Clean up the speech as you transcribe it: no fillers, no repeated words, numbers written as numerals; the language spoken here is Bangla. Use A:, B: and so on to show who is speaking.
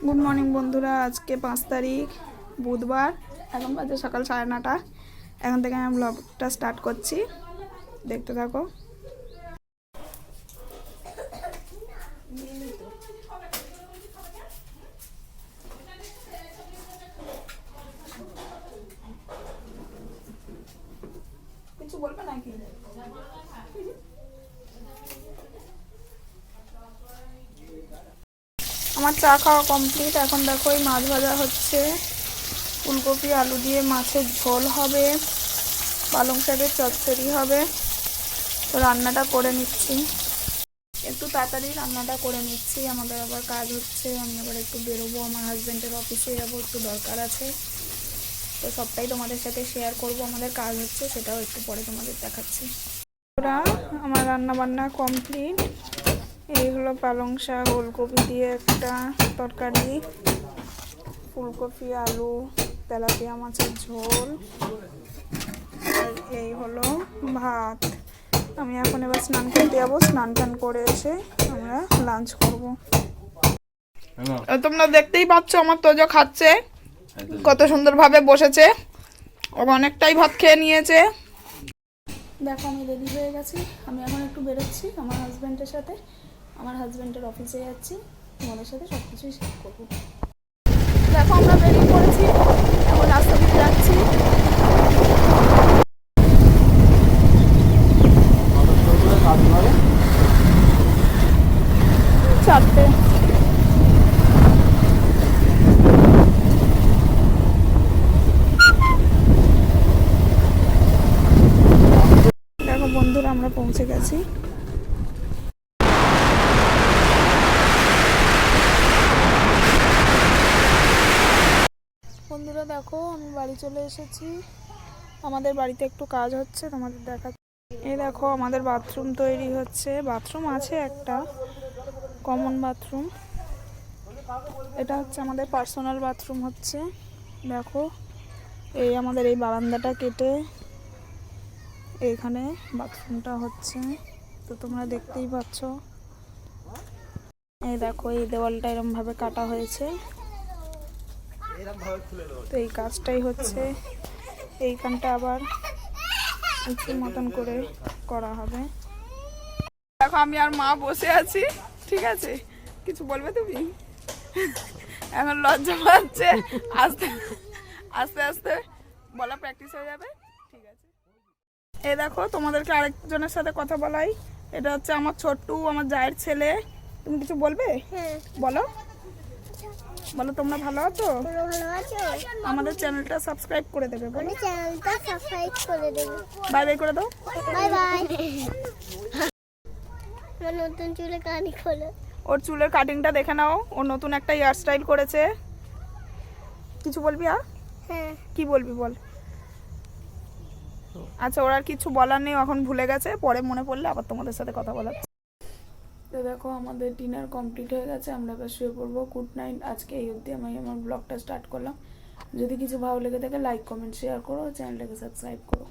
A: গুড মর্নিং বন্ধুরা, আজকে 5 তারিখ বুধবার। এখন বাজে সকাল 9:30। এখন থেকে আমি ব্লগটা স্টার্ট করছি, দেখতে থাকো। কিছু বলবে নাকি? আমার চা খাওয়া কমপ্লিট। এখন দেখো এই মাছ ভাজা হচ্ছে, ফুলকপি আলু দিয়ে মাছের ঝোল হবে, পালং শাকের চচ্চড়ি হবে। তো রান্নাটা করে নিচ্ছি, একটু তাড়াতাড়ি রান্নাটা করে নিচ্ছি। আমাদের আবার কাজ হচ্ছে, আমি আবার একটু বেরোবো, আমার হাজব্যান্ডের অফিসে যাবো, একটু দরকার আছে। তো সবটাই তোমাদের সাথে শেয়ার করব। আমাদের কাজ হচ্ছে, সেটাও একটু পরে তোমাদের দেখাচ্ছি। ওরা আমার রান্না বান্না কমপ্লিট। এই হলো পালং শাক ওলকপি দিয়ে একটা তরকারি, ফুলকপি আলু তেলাপিয়া মাছের ঝোল, আর এই হলো ভাত। আমি এখন এবার স্নান করতে যাবো, স্নান টান করে এসে আমরা লাঞ্চ করবো। তোমরা দেখতেই পাচ্ছ আমার তোজো খাচ্ছে, কত সুন্দরভাবে বসেছে, অনেকটাই ভাত খেয়ে নিয়েছে। দেখো আমি রেডি হয়ে গেছি, আমি এখন একটু বেরোচ্ছি আমার হাজব্যান্ডের সাথে। আমার হাজব্যান্ডের অফিসে যাচ্ছি, তোমাদের সাথে সব কিছুই শেয়ার করবো। দেখো আমরা বেরিয়ে পড়েছি, এখন রাস্তা দিকে যাচ্ছি। চারটে। দেখো বন্ধুরা আমরা পৌঁছে গেছি। বন্ধুরা দেখো আমি বাড়ি চলে এসেছি। আমাদের বাড়িতে একটু কাজ হচ্ছে, তোমাদের দেখাচ্ছি। এই দেখো আমাদের বাথরুম তৈরি হচ্ছে, বাথরুম আছে একটা কমন বাথরুম, এটা হচ্ছে আমাদের পার্সোনাল বাথরুম হচ্ছে। দেখো এই আমাদের এই বারান্দাটা কেটে এইখানে বাথরুমটা হচ্ছে, তো তোমরা দেখতেই পাচ্ছ। এই দেখো এই দেওয়ালটা এরকম ভাবে কাটা হয়েছে, তো এই কাজটাই হচ্ছে। এইখানটা আবার উঁচু মতন করে করা হবে। দেখো আমি আর মা বসে আছি, ঠিক আছে? কিছু বলবে তুমি? এখন লজ্জা পাচ্ছে, আস্তে আস্তে আস্তে বলা প্র্যাকটিস হয়ে যাবে, ঠিক আছে? এই দেখো তোমাদেরকে আরেকজনের সাথে কথা বলাই, এটা হচ্ছে আমার ছোট্টু, আমার জায়ের ছেলে। তুমি কিছু বলবে? বলো বলো, তোমরা ভালো আছো? আমাদের চ্যানেলটা সাবস্ক্রাইব করে দেবে, বলো।
B: চ্যানেলটা সাবস্ক্রাইব করে দেবে।
A: বাই বাই করে দাও।
B: Bye bye. আমার নতুন চুলে কাটিং হলো।
A: ওর চুলের কাটিংটা দেখে নাও, ও নতুন একটা হেয়ার স্টাইল করেছে। কিছু বলবি?
B: হ্যাঁ,
A: কি বলবি বল। আচ্ছা ওর আর কিছু বলার নেই, এখন ভুলে গেছে, পরে মনে পড়লে আবার তোমাদের সাথে কথা বলাচ্ছি। তো দেখো আমাদের ডিনার কমপ্লিট হয়ে গেছে, আমরা এবার শুয়ে পড়বো। Good night. আজকে এই অবধি আমি আমার ব্লগটা স্টার্ট করলাম। যদি কিছু ভালো লেগে থাকে লাইক কমেন্ট শেয়ার করো, চ্যানেলটাকে সাবস্ক্রাইব করো।